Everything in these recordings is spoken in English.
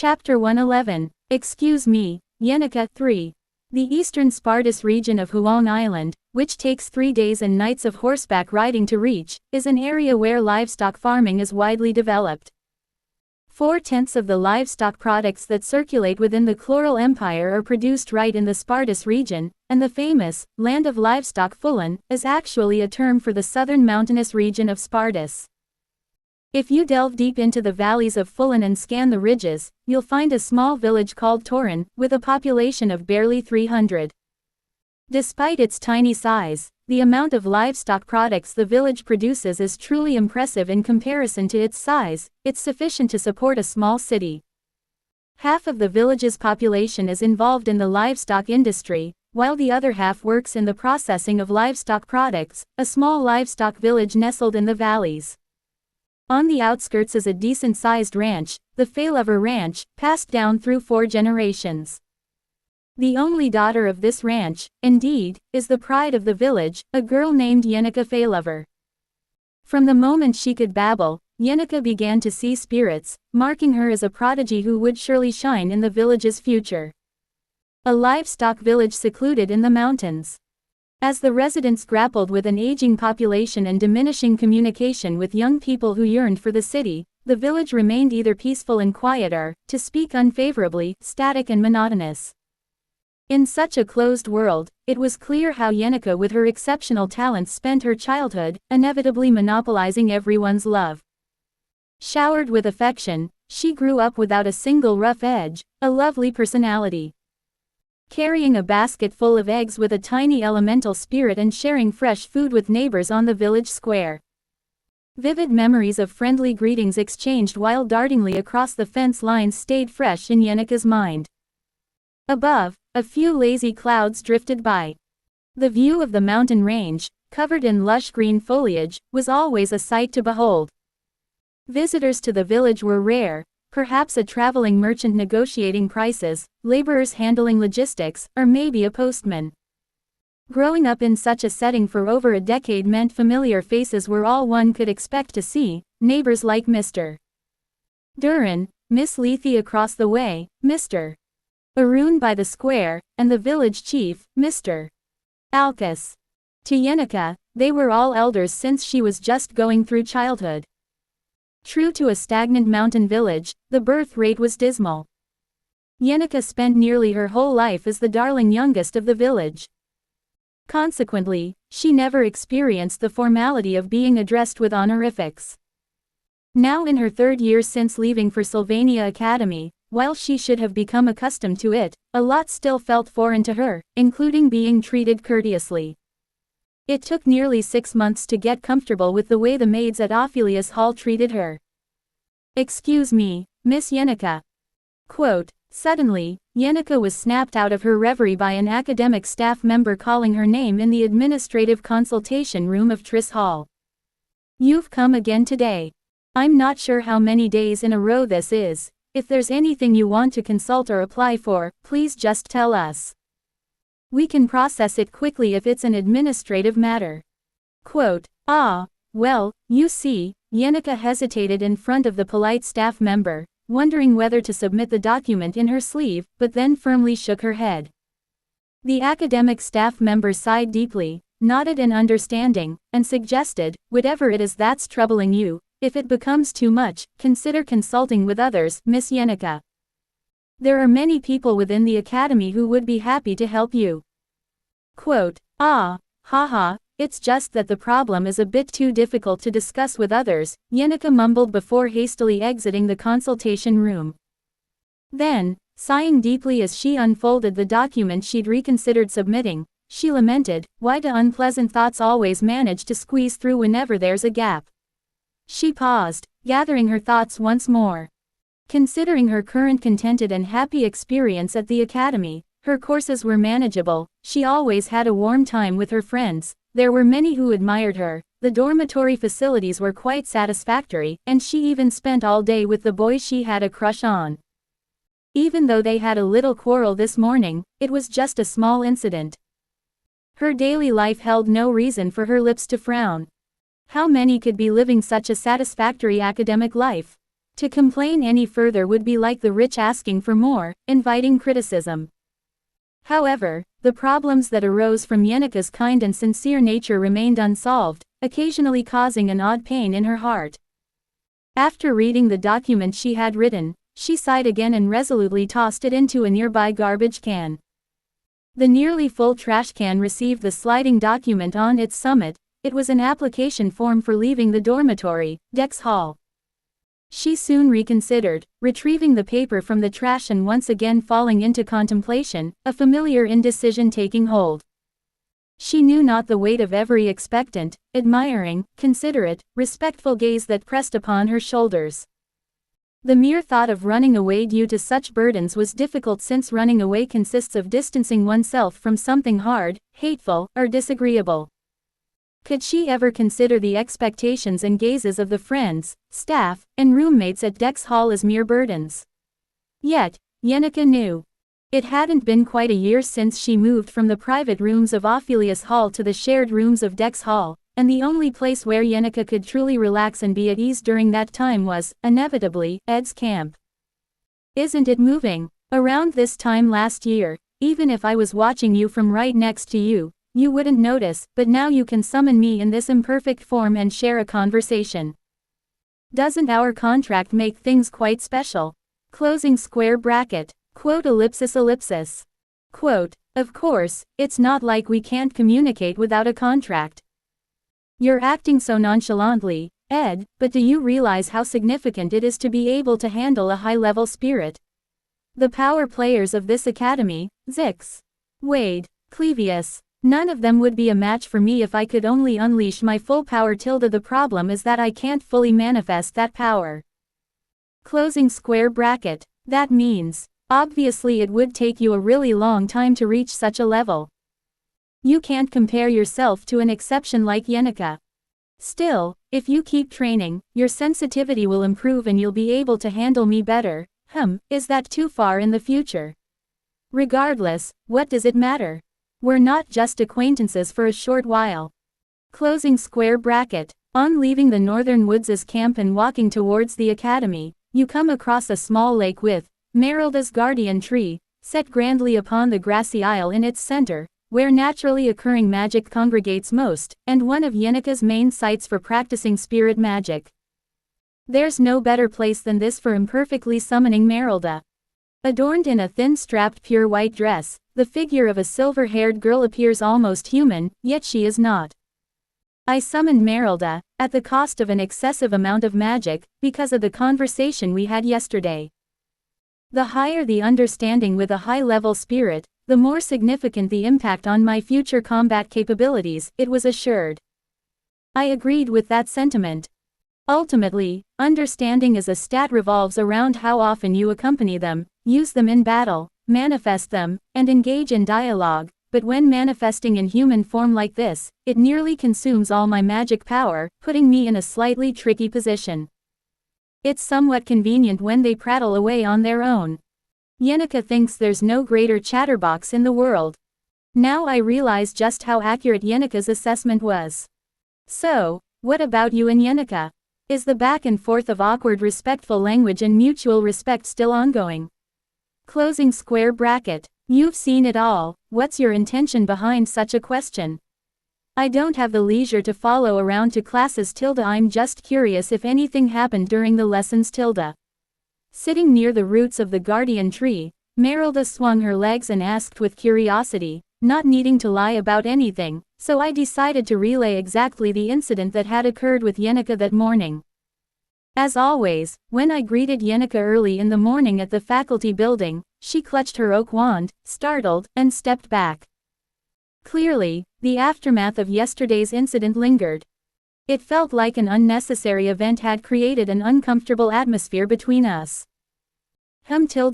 Chapter 111. Excuse me, Yenica. 3. The eastern Spartus region of Huang Island, which takes 3 days and nights of horseback riding to reach, is an area where livestock farming is widely developed. 4/10 of the livestock products that circulate within the Chloral Empire are produced right in the Spartus region, and the famous land of livestock Fulan is actually a term for the southern mountainous region of Spartus. If you delve deep into the valleys of Fulan and scan the ridges, you'll find a small village called Torin, with a population of barely 300. Despite its tiny size, the amount of livestock products the village produces is truly impressive in comparison to its size. It's sufficient to support a small city. Half of the village's population is involved in the livestock industry, while the other half works in the processing of livestock products, a small livestock village nestled in the valleys. On the outskirts is a decent-sized ranch, the Failover Ranch, passed down through 4 generations. The only daughter of this ranch, indeed, is the pride of the village, a girl named Yenica Failover. From the moment she could babble, Yenica began to see spirits, marking her as a prodigy who would surely shine in the village's future. A livestock village secluded in the mountains. As the residents grappled with an aging population and diminishing communication with young people who yearned for the city, the village remained either peaceful and quiet or, to speak unfavorably, static and monotonous. In such a closed world, it was clear how Yenica with her exceptional talents spent her childhood, inevitably monopolizing everyone's love. Showered with affection, she grew up without a single rough edge, a lovely personality. Carrying a basket full of eggs with a tiny elemental spirit and sharing fresh food with neighbors on the village square. Vivid memories of friendly greetings exchanged while dartingly across the fence lines stayed fresh in Yenica's mind. Above, a few lazy clouds drifted by. The view of the mountain range, covered in lush green foliage, was always a sight to behold. Visitors to the village were rare, perhaps a traveling merchant negotiating prices, laborers handling logistics, or maybe a postman. Growing up in such a setting for over a decade meant familiar faces were all one could expect to see, neighbors like Mr. Duran, Miss Lethe across the way, Mr. Arun by the square, and the village chief, Mr. Alcus. To Yenica, they were all elders since she was just going through childhood. True to a stagnant mountain village, the birth rate was dismal. Yenica spent nearly her whole life as the darling youngest of the village. Consequently, she never experienced the formality of being addressed with honorifics. Now in her 3rd year since leaving for Sylvania Academy, while she should have become accustomed to it, a lot still felt foreign to her, including being treated courteously. It took nearly 6 months to get comfortable with the way the maids at Ophelia's Hall treated her. "Excuse me, Miss Yenica." Quote, suddenly, Yenica was snapped out of her reverie by an academic staff member calling her name in the administrative consultation room of Tris Hall. "You've come again today. I'm not sure how many days in a row this is. If there's anything you want to consult or apply for, please just tell us. We can process it quickly if it's an administrative matter." Quote, well, you see, Yenica hesitated in front of the polite staff member, wondering whether to submit the document in her sleeve, but then firmly shook her head. The academic staff member sighed deeply, nodded in understanding, and suggested, "Whatever it is that's troubling you, if it becomes too much, consider consulting with others, Miss Yenica. There are many people within the academy who would be happy to help you." Quote, it's just that the problem is a bit too difficult to discuss with others, Yenica mumbled before hastily exiting the consultation room. Then, sighing deeply as she unfolded the document she'd reconsidered submitting, she lamented, why do unpleasant thoughts always manage to squeeze through whenever there's a gap? She paused, gathering her thoughts once more. Considering her current contented and happy experience at the academy, her courses were manageable, she always had a warm time with her friends, there were many who admired her, the dormitory facilities were quite satisfactory, and she even spent all day with the boy she had a crush on. Even though they had a little quarrel this morning, it was just a small incident. Her daily life held no reason for her lips to frown. How many could be living such a satisfactory academic life? To complain any further would be like the rich asking for more, inviting criticism. However, the problems that arose from Yenika's kind and sincere nature remained unsolved, occasionally causing an odd pain in her heart. After reading the document she had written, she sighed again and resolutely tossed it into a nearby garbage can. The nearly full trash can received the sliding document on its summit. It was an application form for leaving the dormitory, Dex Hall. She soon reconsidered, retrieving the paper from the trash and once again falling into contemplation, a familiar indecision taking hold. She knew not the weight of every expectant, admiring, considerate, respectful gaze that pressed upon her shoulders. The mere thought of running away due to such burdens was difficult, since running away consists of distancing oneself from something hard, hateful, or disagreeable. Could she ever consider the expectations and gazes of the friends, staff, and roommates at Dex Hall as mere burdens? Yet, Yenika knew. It hadn't been quite a year since she moved from the private rooms of Ophelius Hall to the shared rooms of Dex Hall, and the only place where Yenika could truly relax and be at ease during that time was, inevitably, Ed's camp. Isn't it moving? Around this time last year, even if I was watching you from right next to you, you wouldn't notice, but now you can summon me in this imperfect form and share a conversation. Doesn't our contract make things quite special? Closing square bracket. Quote ellipsis ellipsis. Quote, of course, it's not like we can't communicate without a contract. You're acting so nonchalantly, Ed, but do you realize how significant it is to be able to handle a high-level spirit? The power players of this academy, Zix, Wade, Clevius, none of them would be a match for me if I could only unleash my full power. The problem is that I can't fully manifest that power. Closing square bracket. That means, obviously it would take you a really long time to reach such a level. You can't compare yourself to an exception like Yenika. Still, if you keep training, your sensitivity will improve and you'll be able to handle me better. Is that too far in the future? Regardless, what does it matter? We're not just acquaintances for a short while. Closing square bracket. On leaving the Northern Woods' camp and walking towards the academy, you come across a small lake with Merylda's guardian tree, set grandly upon the grassy isle in its center, where naturally occurring magic congregates most, and one of Yenika's main sites for practicing spirit magic. There's no better place than this for imperfectly summoning Merylda. Adorned in a thin-strapped pure white dress, the figure of a silver-haired girl appears almost human, yet she is not. I summoned Merylda, at the cost of an excessive amount of magic, because of the conversation we had yesterday. The higher the understanding with a high-level spirit, the more significant the impact on my future combat capabilities, it was assured. I agreed with that sentiment. Ultimately, understanding as a stat revolves around how often you accompany them, use them in battle, manifest them, and engage in dialogue, but when manifesting in human form like this, it nearly consumes all my magic power, putting me in a slightly tricky position. It's somewhat convenient when they prattle away on their own. Yenika thinks there's no greater chatterbox in the world. Now I realize just how accurate Yenika's assessment was. So, what about you and Yenika? Is the back and forth of awkward respectful language and mutual respect still ongoing? Closing square bracket. You've seen it all. What's your intention behind such a question? I don't have the leisure to follow around to classes. I'm just curious if anything happened during the lessons. Sitting near the roots of the guardian tree, Merylda swung her legs and asked with curiosity, not needing to lie about anything, so I decided to relay exactly the incident that had occurred with Yenika that morning. As always, when I greeted Yenika early in the morning at the faculty building, she clutched her oak wand, startled, and stepped back. Clearly, the aftermath of yesterday's incident lingered. It felt like an unnecessary event had created an uncomfortable atmosphere between us.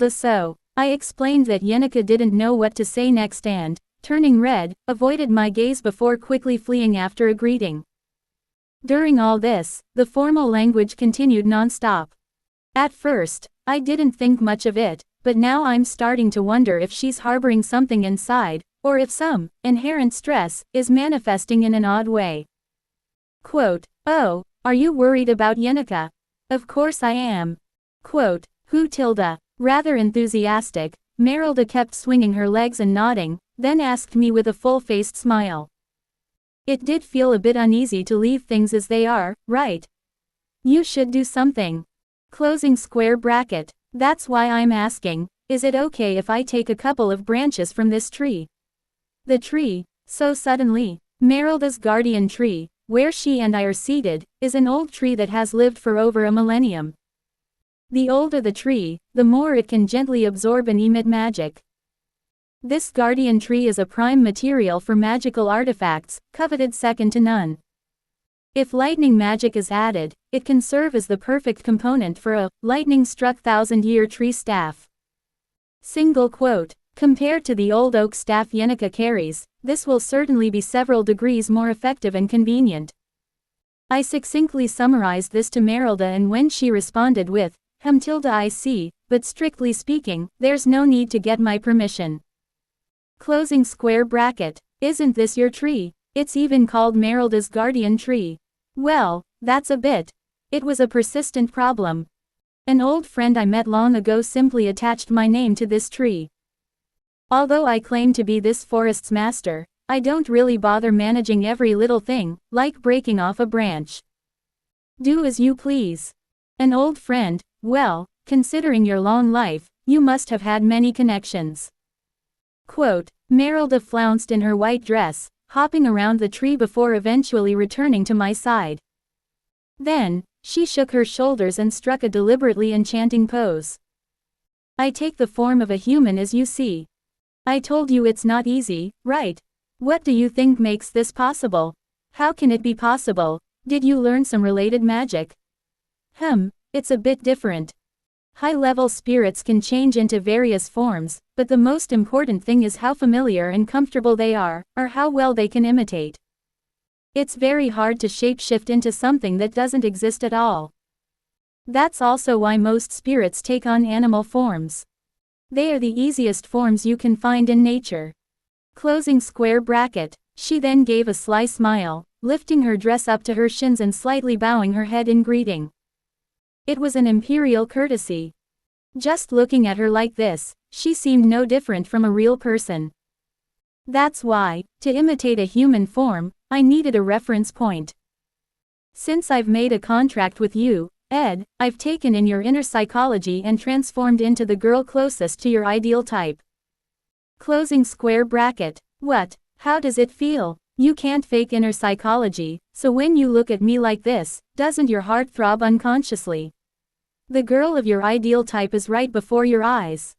So, I explained that Yenika didn't know what to say next and, turning red, avoided my gaze before quickly fleeing after a greeting. During all this, the formal language continued non-stop. At first, I didn't think much of it, but now I'm starting to wonder if she's harboring something inside, or if some inherent stress is manifesting in an odd way. Quote, "Oh, are you worried about Yenika?" Of course I am. Quote, who tilde? Rather enthusiastic, Merylda kept swinging her legs and nodding, then asked me with a full-faced smile. It did feel a bit uneasy to leave things as they are, right? You should do something. Closing square bracket. That's why I'm asking, is it okay if I take a couple of branches from this tree? The tree, so suddenly, Merylda's guardian tree, where she and I are seated, is an old tree that has lived for over a millennium. The older the tree, the more it can gently absorb and emit magic. This guardian tree is a prime material for magical artifacts, coveted second to none. If lightning magic is added, it can serve as the perfect component for a lightning-struck thousand-year tree staff. Single quote. Compared to the old oak staff Yenneca carries, this will certainly be several degrees more effective and convenient. I succinctly summarized this to Merylda, and when she responded with, I see, but strictly speaking, there's no need to get my permission. Closing square bracket. Isn't this your tree? It's even called Merylda's guardian tree. Well, that's a bit. It was a persistent problem. An old friend I met long ago simply attached my name to this tree. Although I claim to be this forest's master, I don't really bother managing every little thing, like breaking off a branch. Do as you please. An old friend, well, considering your long life, you must have had many connections. Quote, Merylda flounced in her white dress, hopping around the tree before eventually returning to my side. Then, she shook her shoulders and struck a deliberately enchanting pose. I take the form of a human, as you see. I told you it's not easy, right? What do you think makes this possible? How can it be possible? Did you learn some related magic? It's a bit different. High-level spirits can change into various forms, but the most important thing is how familiar and comfortable they are, or how well they can imitate. It's very hard to shapeshift into something that doesn't exist at all. That's also why most spirits take on animal forms. They are the easiest forms you can find in nature. Closing square bracket. She then gave a sly smile, lifting her dress up to her shins and slightly bowing her head in greeting. It was an imperial courtesy. Just looking at her like this, she seemed no different from a real person. That's why, to imitate a human form, I needed a reference point. Since I've made a contract with you, Ed, I've taken in your inner psychology and transformed into the girl closest to your ideal type. Closing square bracket. What? How does it feel? You can't fake inner psychology, so when you look at me like this, doesn't your heart throb unconsciously? The girl of your ideal type is right before your eyes.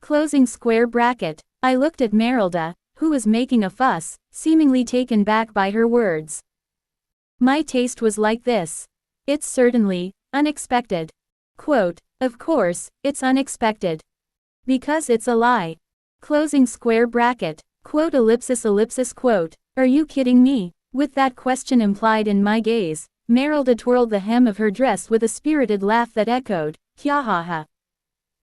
Closing square bracket. I looked at Merylda, who was making a fuss, seemingly taken back by her words. My taste was like this. It's certainly unexpected. Quote, of course, it's unexpected. Because it's a lie. Closing square bracket. Quote ellipsis quote. Are you kidding me? With that question implied in my gaze, Merylda twirled the hem of her dress with a spirited laugh that echoed, Kyahaha.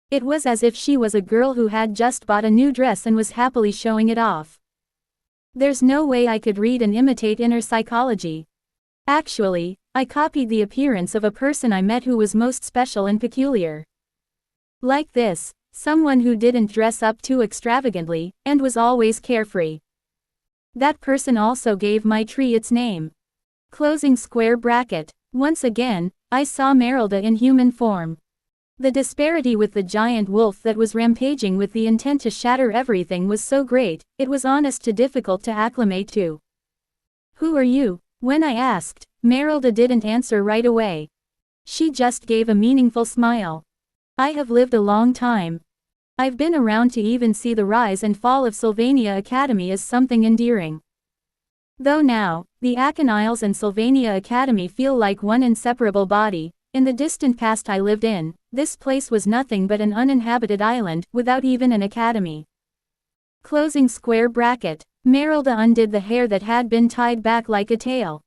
It was as if she was a girl who had just bought a new dress and was happily showing it off. There's no way I could read and imitate inner psychology. Actually, I copied the appearance of a person I met who was most special and peculiar. Like this, someone who didn't dress up too extravagantly, and was always carefree. That person also gave my tree its name. Closing square bracket. Once again, I saw Merylda in human form. The disparity with the giant wolf that was rampaging with the intent to shatter everything was so great, it was honest to difficult to acclimate to. Who are you? When I asked, Merylda didn't answer right away. She just gave a meaningful smile. I have lived a long time. I've been around to even see the rise and fall of Sylvania Academy as something endearing. Though now, the Achen Isles and Sylvania Academy feel like one inseparable body, in the distant past I lived in, this place was nothing but an uninhabited island, without even an academy. Closing square bracket. Merylda undid the hair that had been tied back like a tail.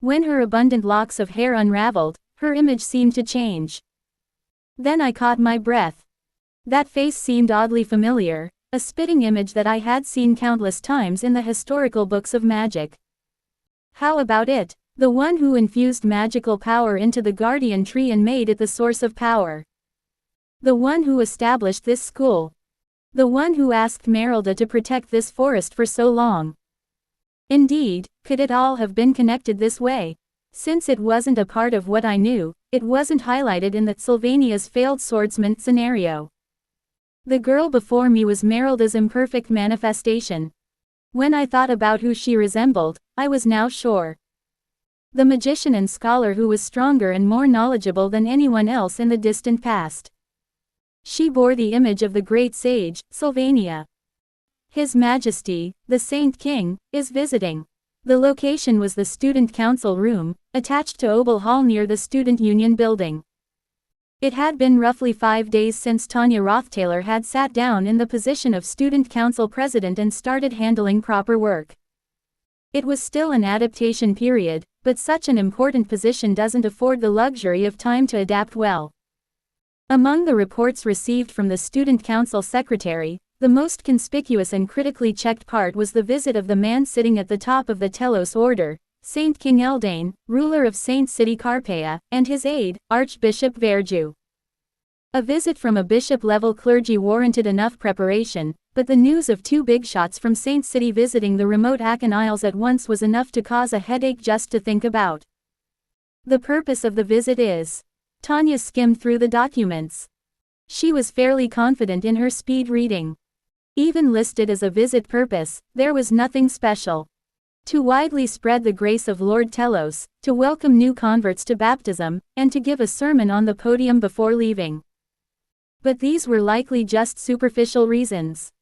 When her abundant locks of hair unraveled, her image seemed to change. Then I caught my breath. That face seemed oddly familiar, a spitting image that I had seen countless times in the historical books of magic. How about it? The one who infused magical power into the guardian tree and made it the source of power. The one who established this school. The one who asked Merelda to protect this forest for so long. Indeed, could it all have been connected this way? Since it wasn't a part of what I knew, it wasn't highlighted in that Sylvania's failed swordsman scenario. The girl before me was Merelda's imperfect manifestation. When I thought about who she resembled, I was now sure. The magician and scholar who was stronger and more knowledgeable than anyone else in the distant past. She bore the image of the great sage, Sylvania. His Majesty, the Saint King, is visiting. The location was the Student Council room, attached to Obel Hall near the Student Union building. It had been roughly 5 days since Tanya Rothtaylor had sat down in the position of Student Council President and started handling proper work. It was still an adaptation period, but such an important position doesn't afford the luxury of time to adapt well. Among the reports received from the Student Council Secretary, the most conspicuous and critically checked part was the visit of the man sitting at the top of the Telos order, Saint King Eldane, ruler of Saint City Carpea, and his aide, Archbishop Verju. A visit from a bishop-level clergy warranted enough preparation, but the news of 2 big shots from Saint City visiting the remote Akan Isles at once was enough to cause a headache just to think about. The purpose of the visit is. Tanya skimmed through the documents. She was fairly confident in her speed reading. Even listed as a visit purpose, there was nothing special. To widely spread the grace of Lord Telos, to welcome new converts to baptism, and to give a sermon on the podium before leaving. But these were likely just superficial reasons.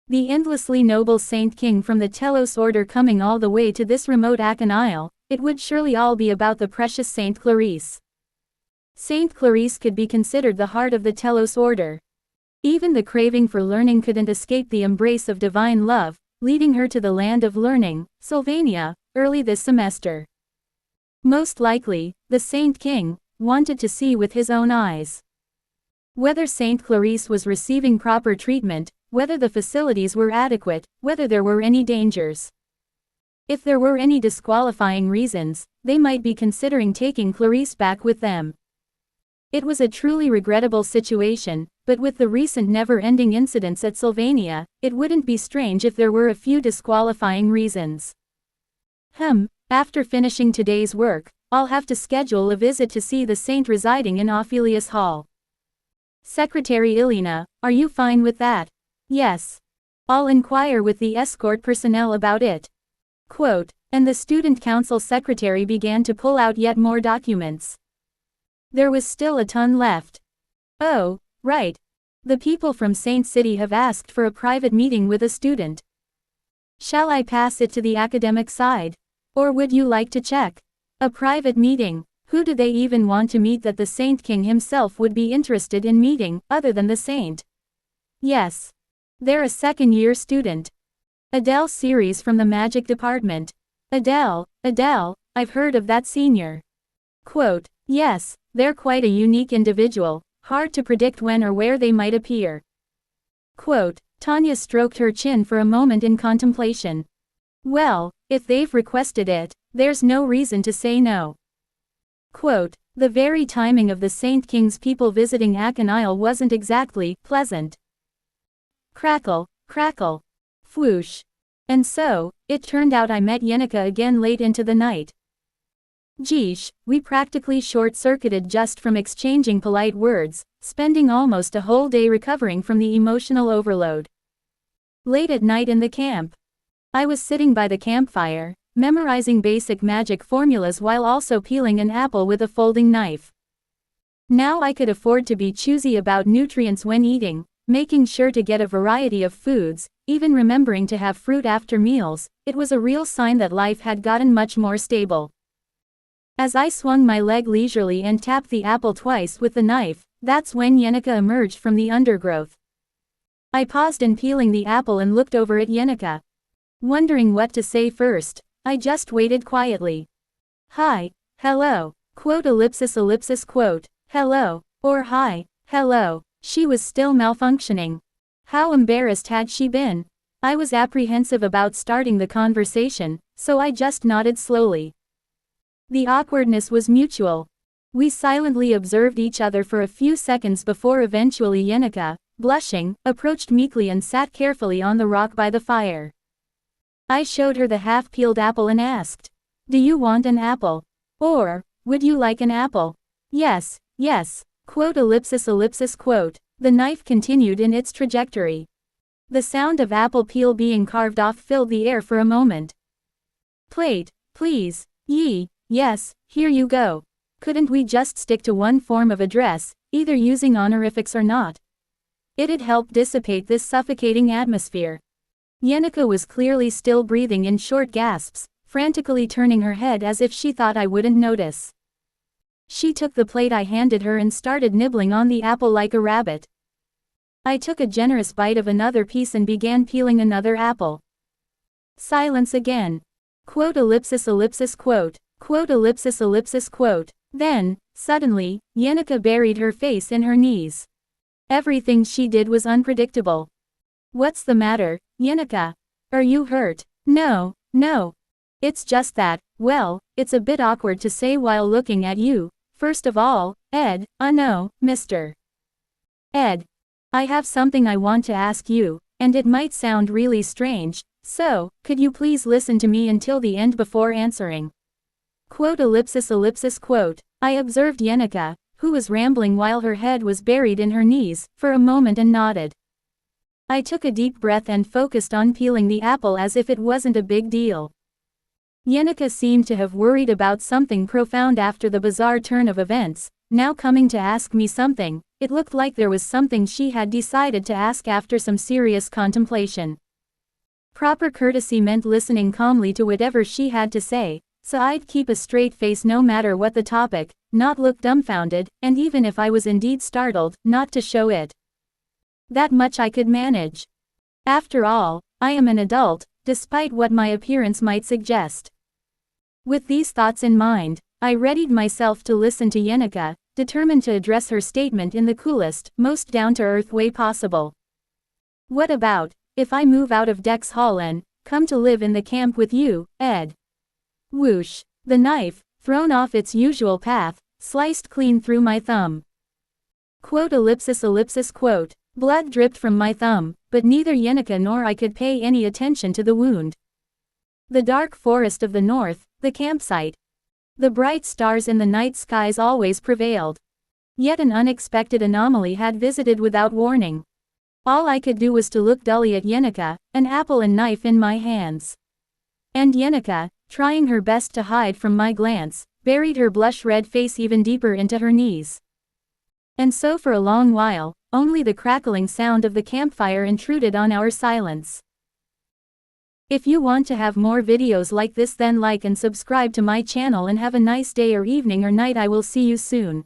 The endlessly noble Saint King from the Telos order coming all the way to this remote Akan Isle, it would surely all be about the precious Saint Clarice. Saint Clarice could be considered the heart of the Telos order. Even the craving for learning couldn't escape the embrace of divine love, leading her to the land of learning, Sylvania, early this semester. Most likely, the Saint King wanted to see with his own eyes. Whether Saint Clarice was receiving proper treatment, whether the facilities were adequate, whether there were any dangers. If there were any disqualifying reasons, they might be considering taking Clarice back with them. It was a truly regrettable situation, but with the recent never-ending incidents at Sylvania, it wouldn't be strange if there were a few disqualifying reasons. After finishing today's work, I'll have to schedule a visit to see the saint residing in Ophelius Hall. Secretary Ilina, are you fine with that? Yes. I'll inquire with the escort personnel about it. Quote, and the student council secretary began to pull out yet more documents. There was still a ton left. Oh, right. The people from Saint City have asked for a private meeting with a student. Shall I pass it to the academic side? Or would you like to check? A private meeting? Who do they even want to meet that the Saint King himself would be interested in meeting, other than the saint? Yes. They're a second-year student. Adele series from the magic department. Adele, I've heard of that senior. Quote, yes, they're quite a unique individual, hard to predict when or where they might appear. Quote, Tanya stroked her chin for a moment in contemplation. Well, if they've requested it, there's no reason to say no. Quote, the very timing of the Saint King's people visiting Akan Isle wasn't exactly pleasant. Crackle, crackle. Whoosh. And so, it turned out I met Yenica again late into the night. Geesh, we practically short-circuited just from exchanging polite words, spending almost a whole day recovering from the emotional overload. Late at night in the camp. I was sitting by the campfire, memorizing basic magic formulas while also peeling an apple with a folding knife. Now I could afford to be choosy about nutrients when eating, making sure to get a variety of foods, even remembering to have fruit after meals. It was a real sign that life had gotten much more stable. As I swung my leg leisurely and tapped the apple twice with the knife, that's when Yenica emerged from the undergrowth. I paused in peeling the apple and looked over at Yenica. Wondering what to say first, I just waited quietly. Hi, hello, quote ellipsis quote, hello, or hi, hello. She was still malfunctioning. How embarrassed had she been? I was apprehensive about starting the conversation, so I just nodded slowly. The awkwardness was mutual. We silently observed each other for a few seconds before eventually Yenica, blushing, approached meekly and sat carefully on the rock by the fire. I showed her the half-peeled apple and asked, "Do you want an apple? Or, would you like an apple?" "Yes, yes." Quote ellipsis ellipsis quote. The knife continued in its trajectory. The sound of apple peel being carved off filled the air for a moment. "Plate, please." Yes, here you go." Couldn't we just stick to one form of address, either using honorifics or not? It'd help dissipate this suffocating atmosphere. Yenica was clearly still breathing in short gasps, frantically turning her head as if she thought I wouldn't notice. She took the plate I handed her and started nibbling on the apple like a rabbit. I took a generous bite of another piece and began peeling another apple. Silence again. Quote ellipsis ellipsis quote. Quote ellipsis ellipsis quote. Then, suddenly, Yenica buried her face in her knees. Everything she did was unpredictable. "What's the matter, Yenica? Are you hurt?" No. It's just that, well, it's a bit awkward to say while looking at you. First of all, Ed, no, Mr. Ed. I have something I want to ask you, and it might sound really strange, so, could you please listen to me until the end before answering? Quote ellipsis ellipsis quote. I observed Yenica, who was rambling while her head was buried in her knees, for a moment and nodded. I took a deep breath and focused on peeling the apple as if it wasn't a big deal. Yenica seemed to have worried about something profound after the bizarre turn of events. Now coming to ask me something, it looked like there was something she had decided to ask after some serious contemplation. Proper courtesy meant listening calmly to whatever she had to say, so I'd keep a straight face no matter what the topic, not look dumbfounded, and even if I was indeed startled, not to show it. That much I could manage. After all, I am an adult, despite what my appearance might suggest. With these thoughts in mind, I readied myself to listen to Yenica, determined to address her statement in the coolest, most down-to-earth way possible. "What about, if I move out of Dex Hall and come to live in the camp with you, Ed?" Whoosh! The knife, thrown off its usual path, sliced clean through my thumb. Quote ellipsis ellipsis quote. Blood dripped from my thumb, but neither Yenica nor I could pay any attention to the wound. The dark forest of the north, the campsite. The bright stars in the night skies always prevailed. Yet an unexpected anomaly had visited without warning. All I could do was to look dully at Yenica, an apple and knife in my hands. And Yenica, trying her best to hide from my glance, buried her blush-red face even deeper into her knees. And so for a long while, only the crackling sound of the campfire intruded on our silence. If you want to have more videos like this, then like and subscribe to my channel and have a nice day or evening or night. I will see you soon.